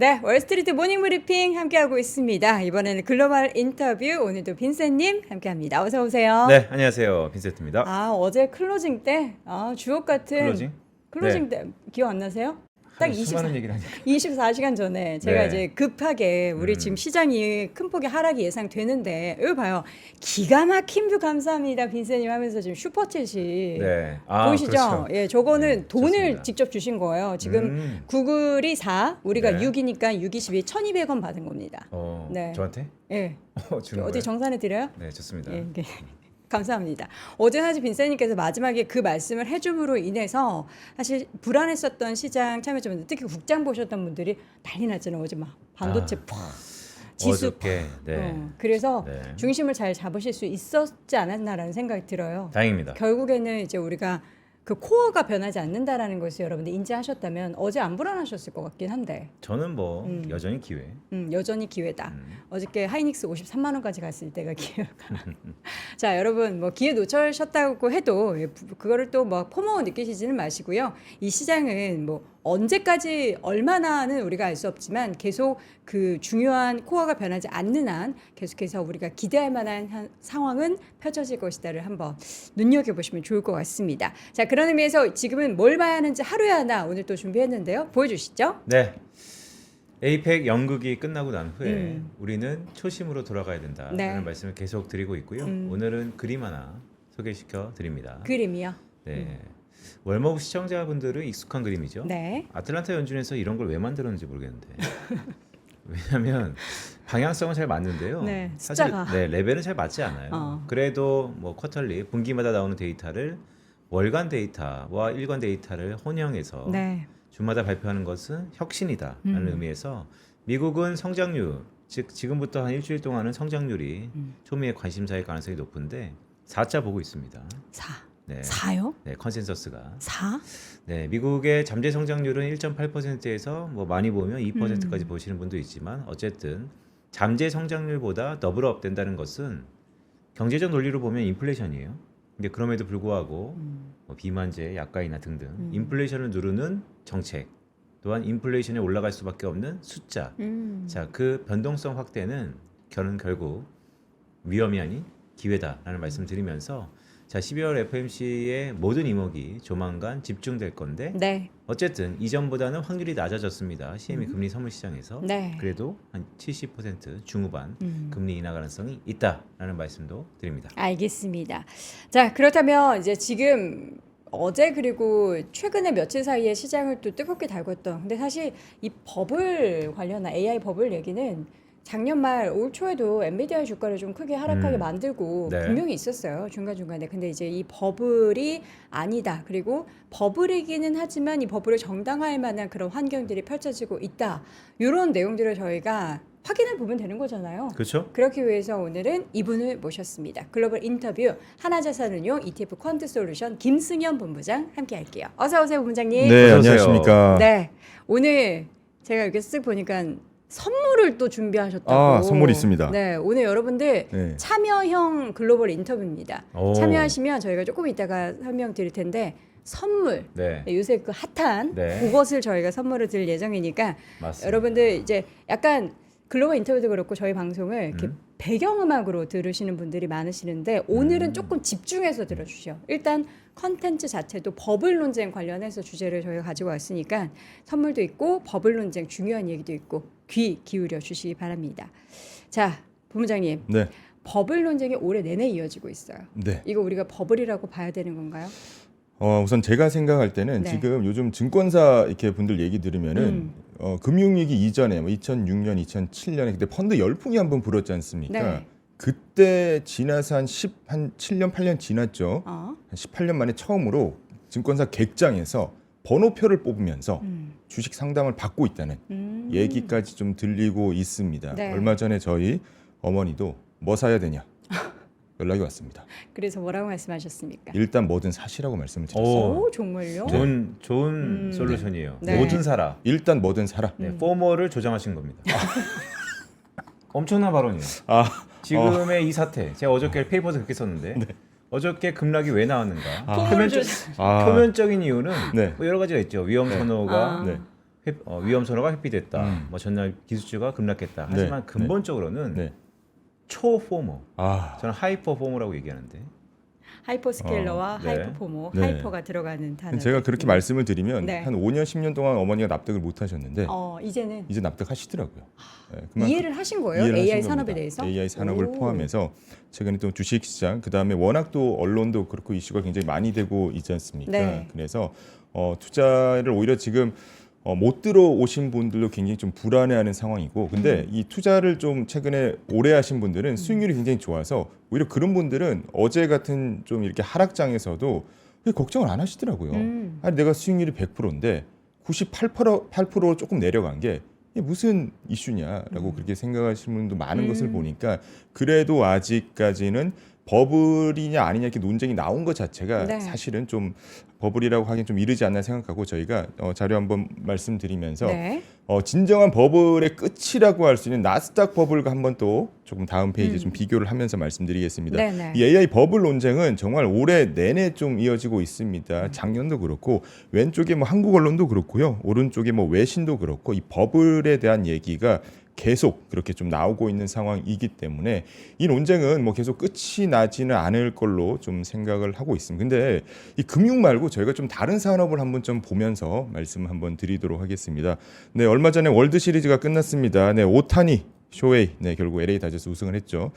네, 월스트리트 모닝 브리핑 함께하고 있습니다. 이번에는 글로벌 인터뷰, 오늘도 빈센님 함께합니다. 어서 오세요. 네, 안녕하세요. 빈센트입니다. 어제 클로징 때 주옥 같은 클로징? 때 기억 안 나세요? 딱 수많은 얘기를 하니까. 24시간 전에 제가 네. 이제 급하게 우리 지금 시장이 큰 폭의 하락이 예상되는데 여기 봐요. 기가 막힌 뷰 감사합니다. 빈센님 하면서 지금 슈퍼챗이 네. 보이시죠? 그렇죠. 예, 저거는 네, 돈을 좋습니다. 직접 주신 거예요. 지금 구글이 4, 우리가 네. 6이니까 6, 22, 1,200원 받은 겁니다. 네. 저한테? 예. 주는 어디 거예요? 정산해 드려요? 네, 좋습니다. 예, 이게 감사합니다. 어제 사실 빈센님께서 마지막에 그 말씀을 해줌으로 인해서 사실 불안했었던 시장 참여자분들, 특히 국장 보셨던 분들이 난리 났잖아요. 어제 막 반도체 푹 지수 어저께, 네. 그래서 네. 중심을 잘 잡으실 수 있었지 않았나라는 생각이 들어요. 다행입니다. 결국에는 이제 우리가 그 코어가 변하지 않는다라는 것을 여러분들 인지하셨다면 어제 안 불안하셨을 것 같긴 한데 저는 뭐 여전히 기회. 여전히 기회다. 어저께 하이닉스 53만 원까지 갔을 때가 기회가. 자, 여러분 뭐 기회 놓쳐셨다고 해도 그거를 또 뭐 포모 느끼시지는 마시고요. 이 시장은 뭐 언제까지 얼마나는 우리가 알 수 없지만 계속 그 중요한 코어가 변하지 않는 한 계속해서 우리가 기대할 만한 상황은 펼쳐질 것이다를 한번 눈여겨보시면 좋을 것 같습니다. 자, 그런 의미에서 지금은 뭘 봐야 하는지 하루에 하나 오늘 또 준비했는데요. 보여주시죠. 네. 에이펙 연극이 끝나고 난 후에 우리는 초심으로 돌아가야 된다는 네. 말씀을 계속 드리고 있고요. 오늘은 그림 하나 소개시켜 드립니다. 그림이요. 네. 월머브 시청자분들은 익숙한 그림이죠. 네. 아틀란타 연준에서 이런 걸 왜 만들었는지 모르겠는데. 왜냐하면 방향성은 잘 맞는데요. 네, 사실 숫자가. 레벨은 잘 맞지 않아요. 그래도 뭐 쿼터리 분기마다 나오는 데이터를 월간 데이터와 일간 데이터를 혼용해서 네. 주마다 발표하는 것은 혁신이다라는 의미에서 미국은 성장률, 즉 지금부터 한 일주일 동안은 성장률이 초미의 관심사일 가능성이 높은데 4자 보고 있습니다. 4. 네. 4요? 네, 컨센서스가. 4? 네, 미국의 잠재 성장률은 1.8%에서 뭐 많이 보면 2%까지 보시는 분도 있지만 어쨌든 잠재 성장률보다 더블업 된다는 것은 경제적 논리로 보면 인플레이션이에요. 근데 그럼에도 불구하고 뭐 비만제, 약가이나 등등 인플레이션을 누르는 정책 또한 인플레이션이 올라갈 수밖에 없는 숫자. 자, 그 변동성 확대는 결국 위험이 아닌 기회다라는 말씀 드리면서 자, 12월 FOMC의 모든 이목이 조만간 집중될 건데 네. 어쨌든 이전보다는 확률이 낮아졌습니다. CME 금리 선물 시장에서. 네. 그래도 한 70% 중후반 금리 인하 가능성이 있다라는 말씀도 드립니다. 알겠습니다. 자, 그렇다면 이제 지금 어제 그리고 최근에 며칠 사이에 시장을 또 뜨겁게 달궜던 근데 사실 이 버블 관련한 AI 버블 얘기는 작년 말 올 초에도 엔비디아 주가를 좀 크게 하락하게 만들고 네. 분명히 있었어요. 중간중간에. 근데 이제 이 버블이 아니다. 그리고 버블이기는 하지만 이 버블을 정당화할 만한 그런 환경들이 펼쳐지고 있다. 이런 내용들을 저희가 확인해 보면 되는 거잖아요. 그렇죠? 그렇기 위해서 오늘은 이분을 모셨습니다. 글로벌 인터뷰 하나자산운용 ETF 퀀트 솔루션 김승현 본부장 함께 할게요. 어서 오세요, 본부장님. 네, 어서 오세요. 안녕하십니까. 네. 오늘 제가 이렇게 쓱 보니까 선물을 또 준비하셨다고. 선물이 있습니다. 네, 오늘 여러분들 네. 참여형 글로벌 인터뷰입니다. 오. 참여하시면 저희가 조금 이따가 설명드릴 텐데 선물. 네. 요새 그 핫한 네. 그것을 저희가 선물을 드릴 예정이니까 맞습니다. 여러분들 이제 약간 글로벌 인터뷰도 그렇고 저희 방송을 이렇게 배경음악으로 들으시는 분들이 많으시는데 오늘은 조금 집중해서 들어주시죠. 일단 컨텐츠 자체도 버블 논쟁 관련해서 주제를 저희가 가지고 왔으니까 선물도 있고 버블 논쟁 중요한 얘기도 있고 귀 기울여 주시기 바랍니다. 자, 본부장님. 네. 버블 논쟁이 올해 내내 이어지고 있어요. 네. 이거 우리가 버블이라고 봐야 되는 건가요? 우선 제가 생각할 때는 네. 지금 요즘 증권사 이렇게 분들 얘기 들으면은 금융위기 이전에 뭐 2006년, 2007년에 그때 펀드 열풍이 한번 불었지 않습니까? 네. 그때 지나서 한 7년, 8년 지났죠. 어? 한 18년 만에 처음으로 증권사 객장에서 번호표를 뽑으면서 주식 상담을 받고 있다는 얘기까지 좀 들리고 있습니다. 네. 얼마 전에 저희 어머니도 뭐 사야 되냐 연락이 왔습니다. 그래서 뭐라고 말씀하셨습니까? 일단 뭐든 사시라고 말씀을 드렸어요. 오, 정말요? 좋은 솔루션이에요. 네. 뭐든 사라. 일단 뭐든 사라. 네, 포머를 조장하신 겁니다. 엄청난 발언이에요. 지금의 이 사태, 제가 어저께 페이퍼에서 그렇게 썼는데 어저께 급락이 왜 나왔는가? 포멀 표면적인 이유는 네. 뭐 여러 가지가 있죠. 위험 선호가 네. 위험 선호가 회피됐다. 뭐 전날 기술주가 급락했다. 하지만 네. 근본적으로는 네. 초포머, 아, 저는 하이퍼포머라고 얘기하는데 하이퍼스케일러와 네. 하이퍼포머, 네. 하이퍼가 들어가는 단어. 제가 그렇게 말씀을 드리면 네. 한 5년 10년 동안 어머니가 납득을 못 하셨는데 이제는 이제 납득하시더라고요. 네, 그만큼 이해를 하신 거예요? 이해를 AI 하신 산업에 겁니다. 대해서? AI 산업을 오. 포함해서 최근에 또 주식시장 그다음에 워낙 또 언론도 그렇고 이슈가 굉장히 많이 되고 있지 않습니까? 네. 그래서 투자를 오히려 지금 못 들어오신 분들도 굉장히 좀 불안해하는 상황이고 근데 이 투자를 좀 최근에 오래 하신 분들은 수익률이 굉장히 좋아서 오히려 그런 분들은 어제 같은 좀 이렇게 하락장에서도 걱정을 안 하시더라고요. 아니 내가 수익률이 100%인데 98% 조금 내려간 게 이게 무슨 이슈냐라고 그렇게 생각하시는 분도 많은 것을 보니까 그래도 아직까지는 버블이냐 아니냐 이렇게 논쟁이 나온 것 자체가 네. 사실은 좀 버블이라고 하긴 좀 이르지 않나 생각하고 저희가 자료 한번 말씀드리면서 네. 진정한 버블의 끝이라고 할 수 있는 나스닥 버블과 한번 또 조금 다음 페이지에 좀 비교를 하면서 말씀드리겠습니다. 네네. 이 AI 버블 논쟁은 정말 올해 내내 좀 이어지고 있습니다. 작년도 그렇고 왼쪽에 뭐 한국 언론도 그렇고요. 오른쪽에 뭐 외신도 그렇고 이 버블에 대한 얘기가 계속 그렇게 좀 나오고 있는 상황이기 때문에 이 논쟁은 뭐 계속 끝이 나지는 않을 걸로 좀 생각을 하고 있습니다. 근데 이 금융 말고 저희가 좀 다른 산업을 한번 좀 보면서 말씀 한번 드리도록 하겠습니다. 네, 얼마 전에 월드 시리즈가 끝났습니다. 네, 오타니 쇼헤이, 네, 결국 LA 다저스 우승을 했죠.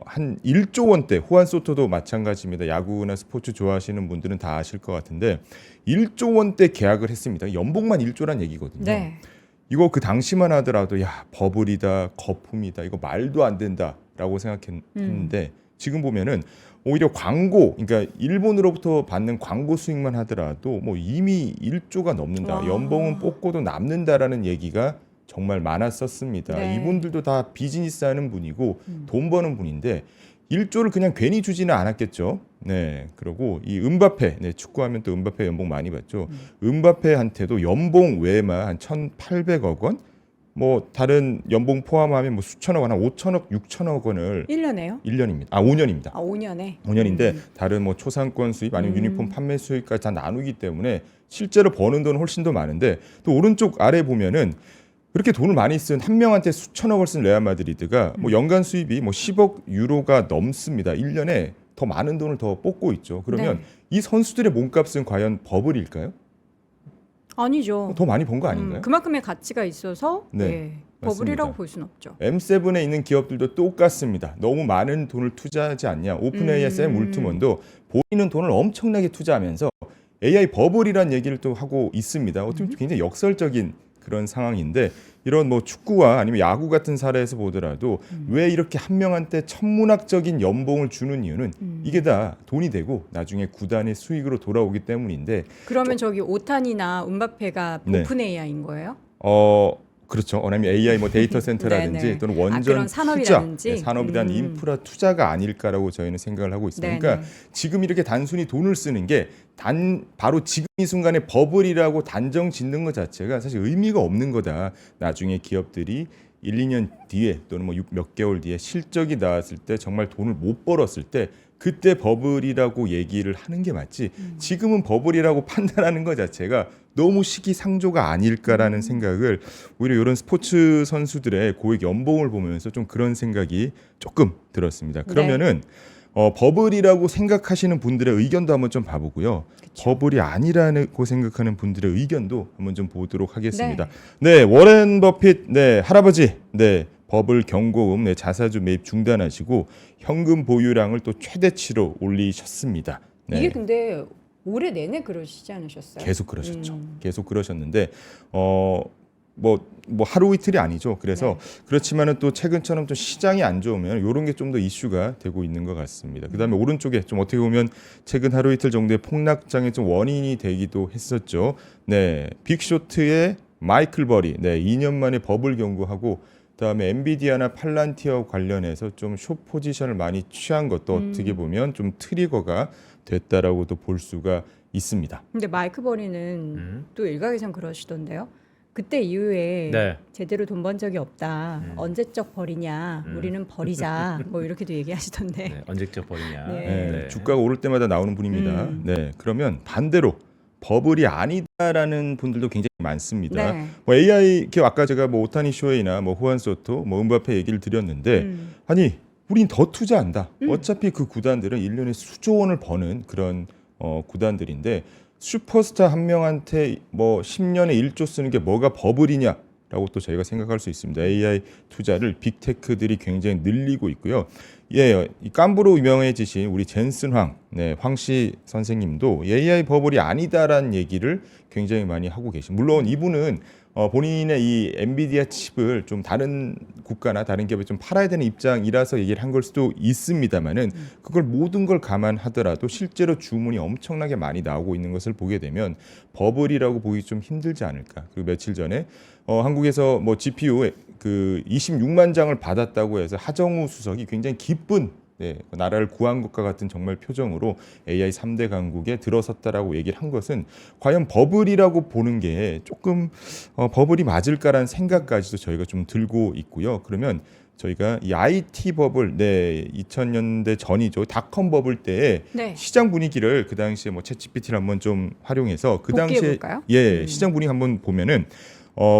한 1조 원대, 후안 소토도 마찬가지입니다. 야구나 스포츠 좋아하시는 분들은 다 아실 것 같은데 1조 원대 계약을 했습니다. 연봉만 1조란 얘기거든요. 네. 이거 그 당시만 하더라도 야 버블이다 거품이다 이거 말도 안 된다라고 생각했는데 지금 보면은 오히려 광고 그러니까 일본으로부터 받는 광고 수익만 하더라도 뭐 이미 1조가 넘는다 와. 연봉은 뽑고도 남는다라는 얘기가 정말 많았었습니다. 네. 이분들도 다 비즈니스 하는 분이고 돈 버는 분인데 1조를 그냥 괜히 주지는 않았겠죠. 네, 그리고 이 음바페, 네, 축구하면 또 음바페 연봉 많이 받죠. 음바페한테도 연봉 외에만 한 1,800억 원, 뭐 다른 연봉 포함하면 뭐 수천억 원, 한 5천억, 6천억 원을 1년에요? 1년입니다. 5년입니다. 5년에. 5년인데 다른 뭐 초상권 수입 아니면 유니폼 판매 수익까지 다 나누기 때문에 실제로 버는 돈은 훨씬 더 많은데 또 오른쪽 아래 보면은 그렇게 돈을 많이 쓴 한 명한테 수천억을 쓴 레알 마드리드가 뭐 연간 수입이 뭐 10억 유로가 넘습니다. 1년에 더 많은 돈을 더 뽑고 있죠. 그러면 네. 이 선수들의 몸값은 과연 버블일까요? 아니죠. 더 많이 번 거 아닌가요? 그만큼의 가치가 있어서 네, 예, 버블이라고 맞습니다. 볼 수는 없죠. M7에 있는 기업들도 똑같습니다. 너무 많은 돈을 투자하지 않냐. 오픈AI, 샘 울트먼도 본인은 돈을 엄청나게 투자하면서 AI 버블이란 얘기를 또 하고 있습니다. 어떻게 보면 굉장히 역설적인 그런 상황인데 이런 뭐 축구와 아니면 야구 같은 사례에서 보더라도 왜 이렇게 한 명한테 천문학적인 연봉을 주는 이유는 이게 다 돈이 되고 나중에 구단의 수익으로 돌아오기 때문인데 그러면 저기 오탄이나 음바페가 네. 오픈 AI인 거예요? 그렇죠. 아니면 AI 뭐 데이터 센터라든지 네네. 또는 그런 원전 산업이라든지? 투자, 네, 산업에 대한 인프라 투자가 아닐까라고 저희는 생각을 하고 있습니다. 네네. 그러니까 지금 이렇게 단순히 돈을 쓰는 게 바로 지금 이 순간에 버블이라고 단정 짓는 것 자체가 사실 의미가 없는 거다. 나중에 기업들이 1, 2년 뒤에 또는 뭐 몇 개월 뒤에 실적이 나왔을 때 정말 돈을 못 벌었을 때 그때 버블이라고 얘기를 하는 게 맞지. 지금은 버블이라고 판단하는 것 자체가 너무 시기상조가 아닐까라는 생각을 오히려 이런 스포츠 선수들의 고액 연봉을 보면서 좀 그런 생각이 조금 들었습니다. 그러면은 버블이라고 생각하시는 분들의 의견도 한번 좀 봐보고요. 버블이 아니라고 생각하는 분들의 의견도 한번 좀 보도록 하겠습니다. 네, 워렌 버핏, 네, 할아버지, 네, 버블 경고음, 네, 자사주 매입 중단하시고 현금 보유량을 또 최대치로 올리셨습니다. 네. 이게 근데 올해 내내 그러시지 않으셨어요? 계속 그러셨죠. 계속 그러셨는데 뭐 하루 이틀이 아니죠. 그래서 그렇지만은 또 최근처럼 좀 시장이 안 좋으면 이런 게 좀 더 이슈가 되고 있는 것 같습니다. 그다음에 오른쪽에 좀 어떻게 보면 최근 하루 이틀 정도의 폭락장의 좀 원인이 되기도 했었죠. 네, 빅쇼트의 마이클 버리, 네, 2년 만에 버블 경고하고 그다음에 엔비디아나 팔란티어 관련해서 좀 숏 포지션을 많이 취한 것도 어떻게 보면 좀 트리거가 됐다라고도 볼 수가 있습니다. 근데 마이크 버리는 또 일각에선 그러시던데요. 그때 이후에 네. 제대로 돈 번 적이 없다. 언제적 버리냐. 우리는 버리자. 뭐 이렇게도 얘기하시던데. 네, 언제적 버리냐. 네. 네, 주가가 오를 때마다 나오는 분입니다. 네, 그러면 반대로 버블이 아니다라는 분들도 굉장히 많습니다. 네. 뭐 AI 기업 아까 제가 뭐 오타니 쇼헤이나 뭐 후안 소토, 뭐 음바페 얘기를 드렸는데 아니 우린 더 투자한다. 어차피 그 구단들은 1년에 수조 원을 버는 그런 구단들인데 슈퍼스타 한 명한테 뭐 10년에 1조 쓰는 게 뭐가 버블이냐라고 또 저희가 생각할 수 있습니다. AI 투자를 빅테크들이 굉장히 늘리고 있고요. 예, 이 깜부로 유명해지신 우리 젠슨 황씨 선생님도 AI 버블이 아니다라는 얘기를 굉장히 많이 하고 계십니다. 물론 이분은 본인의 이 엔비디아 칩을 좀 다른 국가나 다른 기업에 좀 팔아야 되는 입장이라서 얘기를 한 걸 수도 있습니다만은 그걸 모든 걸 감안하더라도 실제로 주문이 엄청나게 많이 나오고 있는 것을 보게 되면 버블이라고 보기 좀 힘들지 않을까. 그리고 며칠 전에 한국에서 뭐 GPU 그 26만 장을 받았다고 해서 하정우 수석이 굉장히 기쁜 나라를 구한 것과 같은 정말 표정으로 AI 3대 강국에 들어섰다라고 얘기를 한 것은 과연 버블이라고 보는 게 조금 버블이 맞을까라는 생각까지도 저희가 좀 들고 있고요. 그러면 저희가 이 IT 버블, 2000년대 전이죠. 닷컴 버블 때의 네. 시장 분위기를 그 당시에 뭐 챗GPT를 한번 좀 활용해서 그 당시에 볼까요? 시장 분위기 한번 보면은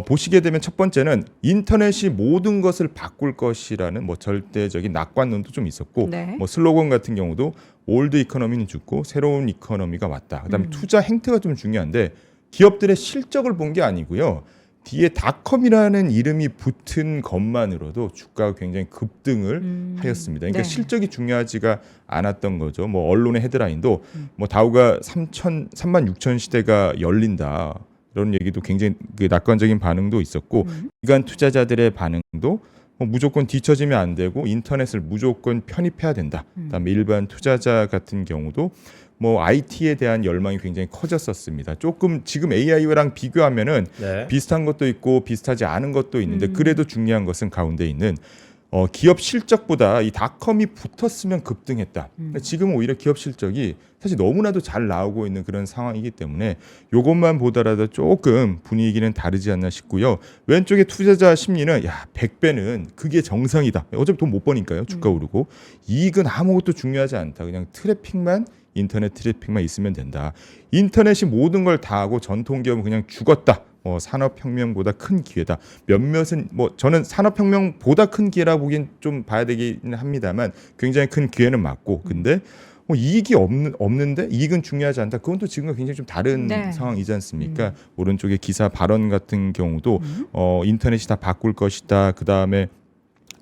보시게 되면 첫 번째는 인터넷이 모든 것을 바꿀 것이라는 뭐 절대적인 낙관론도 좀 있었고 네. 뭐 슬로건 같은 경우도 올드 이코노미는 죽고 새로운 이코노미가 왔다. 그다음에 투자 행태가 좀 중요한데 기업들의 실적을 본 게 아니고요. 뒤에 닷컴이라는 이름이 붙은 것만으로도 주가가 굉장히 급등을 하였습니다. 그러니까 네. 실적이 중요하지가 않았던 거죠. 뭐 언론의 헤드라인도 뭐 다우가 36,000 시대가 열린다. 이런 얘기도 굉장히 그 낙관적인 반응도 있었고 기관 투자자들의 반응도 무조건 뒤처지면 안 되고 인터넷을 무조건 편입해야 된다. 그다음에 일반 투자자 같은 경우도 뭐 IT에 대한 열망이 굉장히 커졌었습니다. 조금 지금 AI랑 비교하면은 네. 비슷한 것도 있고 비슷하지 않은 것도 있는데 그래도 중요한 것은 가운데 있는 기업 실적보다 이 닷컴이 붙었으면 급등했다. 지금은 오히려 기업 실적이 사실 너무나도 잘 나오고 있는 그런 상황이기 때문에 이것만 보더라도 조금 분위기는 다르지 않나 싶고요. 왼쪽에 투자자 심리는 100배는 그게 정상이다. 어차피 돈 못 버니까요. 주가 오르고. 이익은 아무것도 중요하지 않다. 그냥 트래픽만 인터넷 트래픽만 있으면 된다. 인터넷이 모든 걸 다 하고 전통 기업은 그냥 죽었다. 산업혁명보다 큰 기회다. 몇몇은 뭐 저는 산업혁명보다 큰 기회라 보긴 좀 봐야 되긴 합니다만 굉장히 큰 기회는 맞고 근데 이익이 없는데 이익은 중요하지 않다. 그건 또 지금과 굉장히 좀 다른 네. 상황이지 않습니까? 오른쪽에 기사 발언 같은 경우도 인터넷이 다 바꿀 것이다. 그 다음에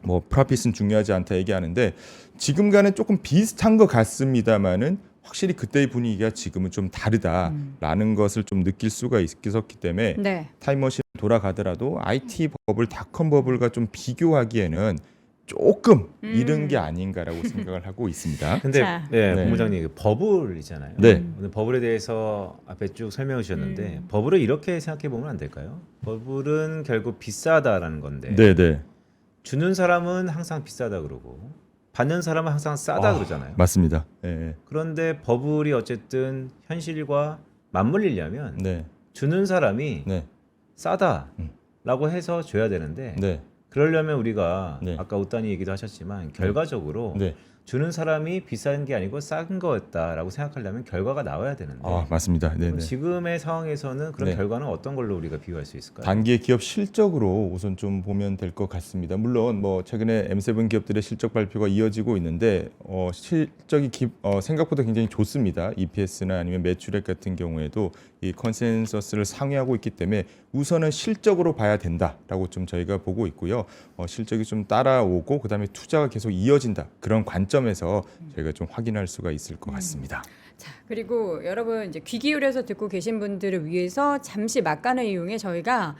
뭐 프로핏은 중요하지 않다 얘기하는데 지금과는 조금 비슷한 것 같습니다만은 확실히 그때의 분위기가 지금은 좀 다르다라는 것을 좀 느낄 수가 있었기 때문에 네. 타임머신 돌아가더라도 IT 버블, 닷컴 버블과 좀 비교하기에는 조금 이른 게 아닌가라고 생각을 하고 있습니다. 근데 자. 네, 네. 본부장님 버블이잖아요. 네. 오늘 버블에 대해서 앞에 쭉 설명해 주셨는데 버블을 이렇게 생각해 보면 안 될까요? 버블은 결국 비싸다라는 건데 네. 주는 사람은 항상 비싸다 그러고 받는 사람은 항상 싸다 그러잖아요. 맞습니다. 네. 그런데 버블이 어쨌든 현실과 맞물리려면 네. 주는 사람이 네. 싸다라고 해서 줘야 되는데 네. 그러려면 우리가 네. 아까 오따니 얘기도 하셨지만 결과적으로 네. 주는 사람이 비싼 게 아니고 싼 거였다라고 생각하려면 결과가 나와야 되는데 맞습니다. 네. 그럼 지금의 상황에서는 그런 네. 결과는 어떤 걸로 우리가 비교할 수 있을까요? 단기의 기업 실적으로 우선 좀 보면 될 것 같습니다. 물론 뭐 최근에 M7 기업들의 실적 발표가 이어지고 있는데 실적이 생각보다 굉장히 좋습니다. EPS나 아니면 매출액 같은 경우에도 이 컨센서스를 상회하고 있기 때문에 우선은 실적으로 봐야 된다라고 좀 저희가 보고 있고요. 실적이 좀 따라오고 그다음에 투자가 계속 이어진다 그런 관점에서 저희가 좀 확인할 수가 있을 것 같습니다. 자, 그리고 여러분 이제 귀 기울여서 듣고 계신 분들을 위해서 잠시 막간을 이용해 저희가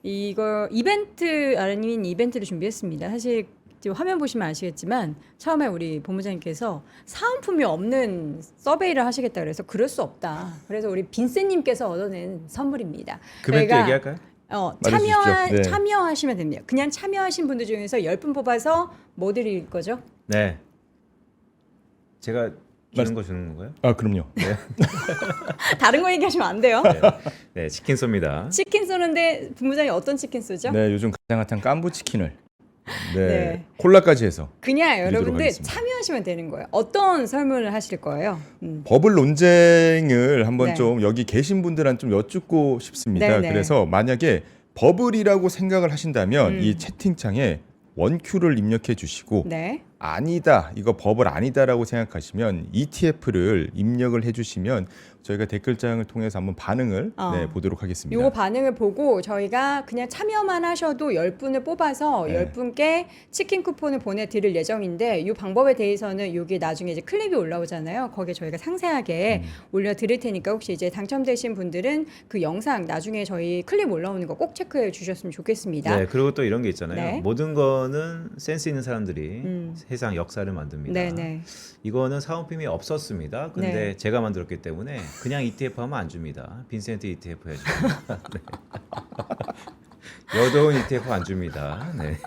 이거 이벤트 아닌 이벤트를 준비했습니다. 사실 지금 화면 보시면 아시겠지만 처음에 우리 본부장님께서 사은품이 없는 서베이를 하시겠다 그래서 그럴 수 없다. 그래서 우리 빈센님께서 얻어낸 선물입니다. 금액도 저희가 얘기할까요? 말해주십시오. 네. 참여하시면 됩니다. 그냥 참여하신 분들 중에서 10분 뽑아서 뭐 드릴 거죠? 네. 제가 주는 거 주는 건가요? 그럼요. 다른 거 얘기하시면 안 돼요. 네, 치킨 쏩니다. 치킨 쏘는데 본부장님 어떤 치킨 쏘죠? 네, 요즘 가장 핫한 깐부 치킨을 네. 네. 콜라까지 해서 그냥 드리도록 여러분들 하겠습니다. 참여하시면 되는 거예요. 어떤 설문을 하실 거예요? 버블 논쟁을 한번 네. 좀 여기 계신 분들한테 좀 여쭙고 싶습니다. 네, 네. 그래서 만약에 버블이라고 생각을 하신다면 이 채팅창에 원큐를 입력해 주시고 네. 아니다, 이거 버블 아니다라고 생각하시면 ETF를 입력을 해주시면 저희가 댓글장을 통해서 한번 반응을 네, 보도록 하겠습니다. 요거 반응을 보고 저희가 그냥 참여만 하셔도 10분을 뽑아서 네. 10분께 치킨 쿠폰을 보내드릴 예정인데 이 방법에 대해서는 여기 나중에 이제 클립이 올라오잖아요. 거기에 저희가 상세하게 올려드릴 테니까 혹시 이제 당첨되신 분들은 그 영상 나중에 저희 클립 올라오는 거 꼭 체크해 주셨으면 좋겠습니다. 네, 그리고 또 이런 게 있잖아요. 네. 모든 거는 센스 있는 사람들이 세상 역사를 만듭니다. 네네. 이거는 사은품이 없었습니다. 근데 네. 제가 만들었기 때문에 그냥 ETF 하면 안 줍니다. 빈센트 ETF 해야죠. 네. 여도운 ETF 안 줍니다. 네.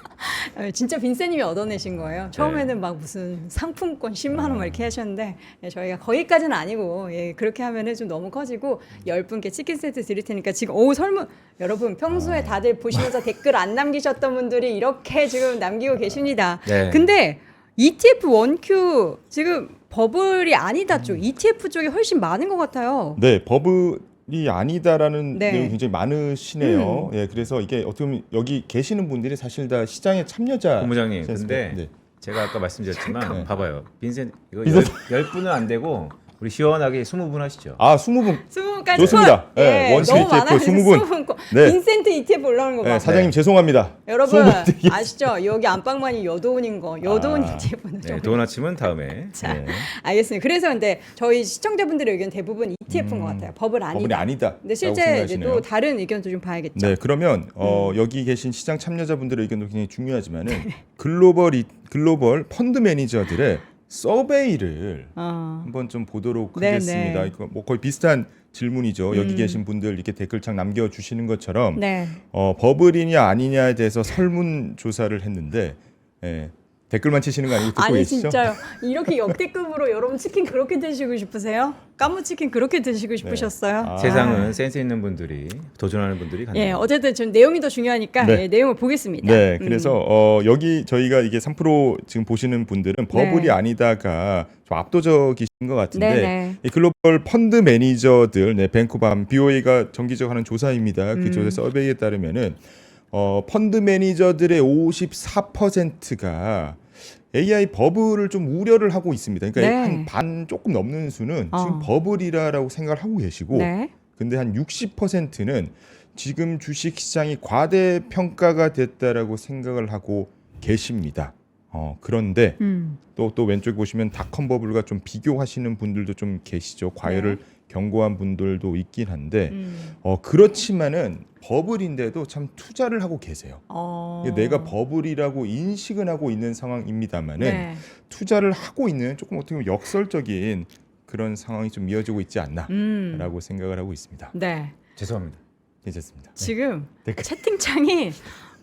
진짜 빈세님이 얻어내신 거예요. 처음에는 막 무슨 상품권 10만 원 막 이렇게 하셨는데 저희가 거기까지는 아니고 그렇게 하면은 좀 너무 커지고 10분께 치킨 세트 드릴 테니까 지금 설문 여러분 평소에 다들 보시면서 댓글 안 남기셨던 분들이 이렇게 지금 남기고 계십니다. 네. 근데 ETF 원큐 지금 버블이 아니다 쪽 ETF 쪽이 훨씬 많은 것 같아요. 네, 버블이 아니다라는 네. 내용이 굉장히 많으시네요. 예, 그래서 이게 어떻게 보면 여기 계시는 분들이 사실 다 시장의 참여자. 본부장님, 근데 네. 제가 아까 말씀드렸지만 봐봐요. 빈센트 이거 빈센트. 10분은 안 되고 우리 시원하게 20분 하시죠. 아, 20분. 20분까지 좋습니다. 네, 원수 너무 ETF 많아요. 20분. 네. 네. 빈센트 ETF 올라오는 거 봐. 네, 사장님 죄송합니다. 여러분 20분 드리겠습니다. 아시죠? 여기 안방만이 여도운인 거. 여도운 ETF는 네, 좀. 도원 아침은 다음에. 자, 네. 알겠습니다. 그래서 근데 저희 시청자분들의 의견 대부분 ETF인 것 같아요. 버블 아니다. 버블이 아니다. 근데 실제 이제 생각하시네요. 또 다른 의견도 좀 봐야겠죠. 네, 그러면 여기 계신 시장 참여자분들의 의견도 굉장히 중요하지만은 글로벌 펀드 매니저들의 서베이를 한번 좀 보도록 네, 하겠습니다. 네. 이거 뭐 거의 비슷한 질문이죠. 여기 계신 분들 이렇게 댓글창 남겨주시는 것처럼 네. 버블이냐 아니냐에 대해서 설문 조사를 했는데 댓글만 치시는 거 아니고 듣고 아니 계시죠? 진짜요. 이렇게 역대급으로 여러분 치킨 그렇게 드시고 싶으세요? 까무 치킨 그렇게 드시고 싶으셨어요? 아. 세상은 센스 있는 분들이 도전하는 분들이 가는 예, 어쨌든 좀 내용이 더 중요하니까 네. 내용을 보겠습니다. 네, 그래서 여기 저희가 이게 3% 지금 보시는 분들은 버블이 네. 아니다가 좀 압도적이신 것 같은데 네네. 이 글로벌 펀드 매니저들, 벤쿠밤 BOA가 정기적으로 하는 조사입니다. 그 조사 서베이에 따르면은 펀드 매니저들의 54%가 AI 버블을 좀 우려를 하고 있습니다. 그러니까 네. 한 반 조금 넘는 수는 지금 버블이라고 생각을 하고 계시고, 네. 근데 한 60%는 지금 주식 시장이 과대평가가 됐다라고 생각을 하고 계십니다. 그런데 또 왼쪽에 보시면 닷컴 버블과 좀 비교하시는 분들도 좀 계시죠. 과열을 경고한 분들도 있긴 한데 그렇지만은 버블인데도 참 투자를 하고 계세요. 내가 버블이라고 인식은 하고 있는 상황입니다만은 네. 투자를 하고 있는 조금 어떻게 보면 역설적인 그런 상황이 좀 이어지고 있지 않나라고 생각을 하고 있습니다. 네. 죄송합니다. 괜찮습니다. 지금 댓글. 채팅창이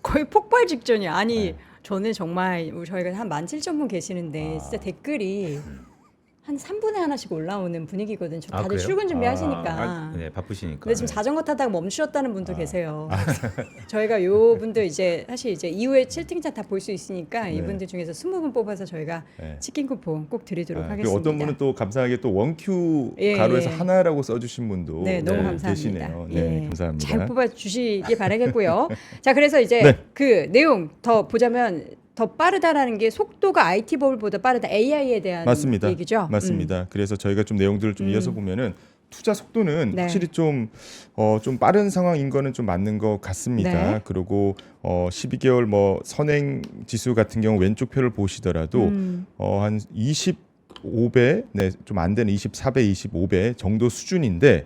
거의 폭발 직전이야. 아니 저는 정말 저희가 한 17,000분 계시는데 진짜 댓글이 한 3분에 하나씩 올라오는 분위기거든요. 다들 그래요? 출근 준비하시니까. 네, 바쁘시니까. 근데 지금 네. 자전거 타다가 멈추셨다는 분도 계세요. 저희가 요 분들 이제 사실 이제 이후에 채팅창 다 볼 수 있으니까 이분들 중에서 20분 뽑아서 저희가 네. 치킨 쿠폰 꼭 드리도록 그리고 하겠습니다. 어떤 분은 또 감사하게 또 원큐 예, 가로에서 예. 하나라고 써주신 분도 네, 너무 감사합니다. 계시네요. 네, 예. 감사합니다. 잘 뽑아 주시길 바라겠고요. 자, 그래서 이제 네. 그 내용 더 보자면 더 빠르다라는 게 속도가 IT 버블보다 빠르다 AI에 대한 맞습니다. 얘기죠. 맞습니다. 그래서 저희가 좀 내용들을 좀 이어서 보면은 투자 속도는 네. 확실히 좀 빠른 상황인 거는 좀 맞는 것 같습니다. 네. 그리고 12개월 뭐 선행 지수 같은 경우 왼쪽 표를 보시더라도 한 25배, 네, 좀 안 되는 24배, 25배 정도 수준인데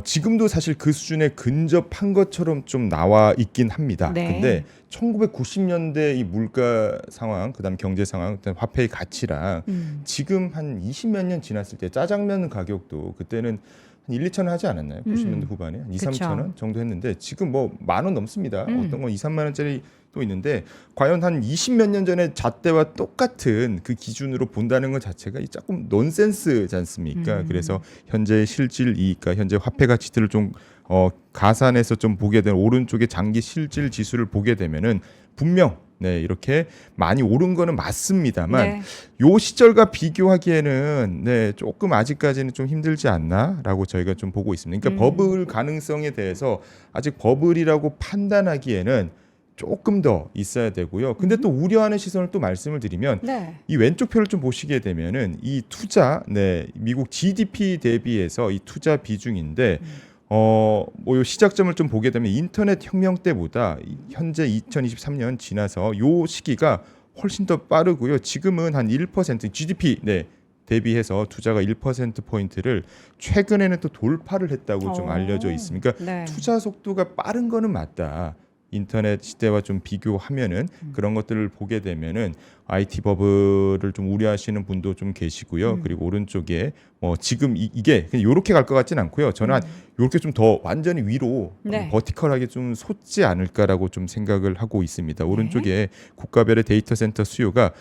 지금도 사실 그 수준에 근접한 것처럼 좀 나와 있긴 합니다. 네. 근데 1990년대 이 물가 상황, 그다음 경제 상황, 그다음 화폐의 가치랑 지금 한 20몇 년 지났을 때 짜장면 가격도 그때는 한 1, 2천 원 하지 않았나요? 90년대 후반에 한 2, 그쵸. 3천 원 정도 했는데 지금 뭐 10,000원 넘습니다. 어떤 건 2, 3만 원짜리 또 있는데 과연 한 20몇 년 전에 잣대와 똑같은 그 기준으로 본다는 것 자체가 조금 논센스지 않습니까? 그래서 현재 실질 이익과 현재 화폐 가치들을 좀 가산해서 좀 보게 되면 오른쪽에 장기 실질 지수를 보게 되면은 분명 네, 이렇게 많이 오른 거는 맞습니다만 네. 요 시절과 비교하기에는 네, 조금 아직까지는 좀 힘들지 않나라고 저희가 좀 보고 있습니다. 그러니까 버블 가능성에 대해서 아직 버블이라고 판단하기에는 조금 더 있어야 되고요. 근데 또 우려하는 시선을 또 말씀을 드리면 네. 이 왼쪽 표를 좀 보시게 되면은 이 투자, 네, 미국 GDP 대비해서 이 투자 비중인데 뭐요 시작점을 좀 보게 되면 인터넷 혁명 때보다 현재 2023년 지나서 요 시기가 훨씬 더 빠르고요. 지금은 한 1% GDP 네, 대비해서 투자가 1% 포인트를 최근에는 또 돌파를 했다고 좀 오. 알려져 있습니다. 그러니까 네. 투자 속도가 빠른 거는 맞다. 인터넷 시대와 좀 비교하면은 그런 것들을 보게 되면은 IT 버블을 좀 우려하시는 분도 좀 계시고요. 그리고 오른쪽에 지금 이게 그냥 요렇게 갈 것 같진 않고요. 저는 한 요렇게 좀 더 완전히 위로 네. 버티컬하게 좀 솟지 않을까라고 좀 생각을 하고 있습니다. 오른쪽에 국가별의 데이터 센터 수요가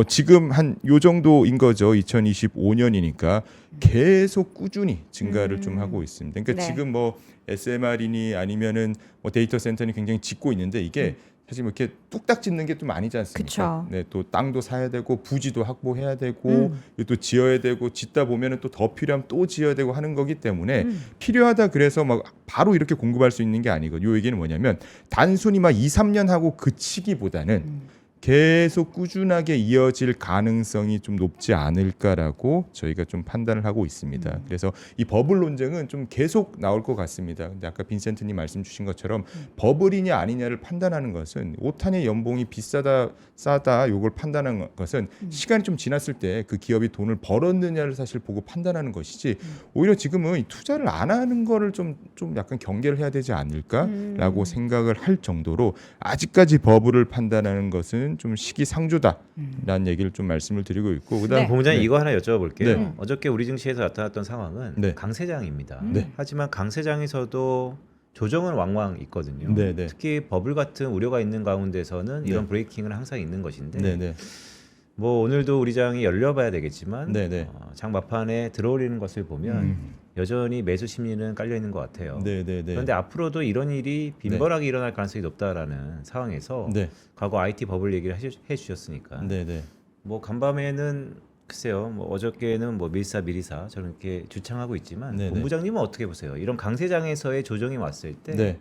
지금 한 요 정도인 거죠. 2025년이니까 계속 꾸준히 증가를 좀 하고 있습니다. 그러니까 네. 지금 뭐 SMR이니 아니면은 뭐 데이터 센터니 굉장히 짓고 있는데 이게 사실 뭐 이렇게 뚝딱 짓는 게 좀 아니지 않습니까? 그쵸. 네, 또 땅도 사야 되고 부지도 확보해야 되고 또 지어야 되고 짓다 보면은 또 더 필요하면 또 지어야 되고 하는 거기 때문에 필요하다 그래서 막 바로 이렇게 공급할 수 있는 게 아니거든요. 요 얘기는 뭐냐면 단순히 막 2, 3년 하고 그치기보다는 계속 꾸준하게 이어질 가능성이 좀 높지 않을까라고 저희가 좀 판단을 하고 있습니다. 그래서 이 버블 논쟁은 좀 계속 나올 것 같습니다. 근데 아까 빈센트님 말씀 주신 것처럼 버블이냐 아니냐를 판단하는 것은 오탄의 연봉이 비싸다 싸다 요걸 판단하는 것은 시간이 좀 지났을 때 그 기업이 돈을 벌었느냐를 사실 보고 판단하는 것이지 오히려 지금은 이 투자를 안 하는 거를 좀 약간 경계를 해야 되지 않을까라고 생각을 할 정도로 아직까지 버블을 판단하는 것은 좀 시기상조다라는 얘기를 좀 말씀을 드리고 있고 그다음 네. 본부장님 네. 이거 하나 여쭤볼게요. 네. 어저께 우리 증시에서 나타났던 상황은 네. 강세장입니다. 네. 하지만 강세장에서도 조정은 왕왕 있거든요. 네, 네. 특히 버블 같은 우려가 있는 가운데서는 네. 이런 브레이킹은 항상 있는 것인데 네네 뭐 오늘도 우리 장이 열려봐야 되겠지만 네네 장 막판에 들어올리는 것을 보면 여전히 매수 심리는 깔려 있는 것 같아요. 네네네 그런데 앞으로도 이런 일이 빈번하게 일어날 가능성이 높다라는 상황에서 네. 과거 IT 버블 얘기를 해주셨으니까 네네 뭐 간밤에는 글쎄요, 뭐 어저께는 뭐 밀사 미리사 저는 이렇게 주창하고 있지만 네네. 본부장님은 어떻게 보세요? 이런 강세장에서의 조정이 왔을 때 네.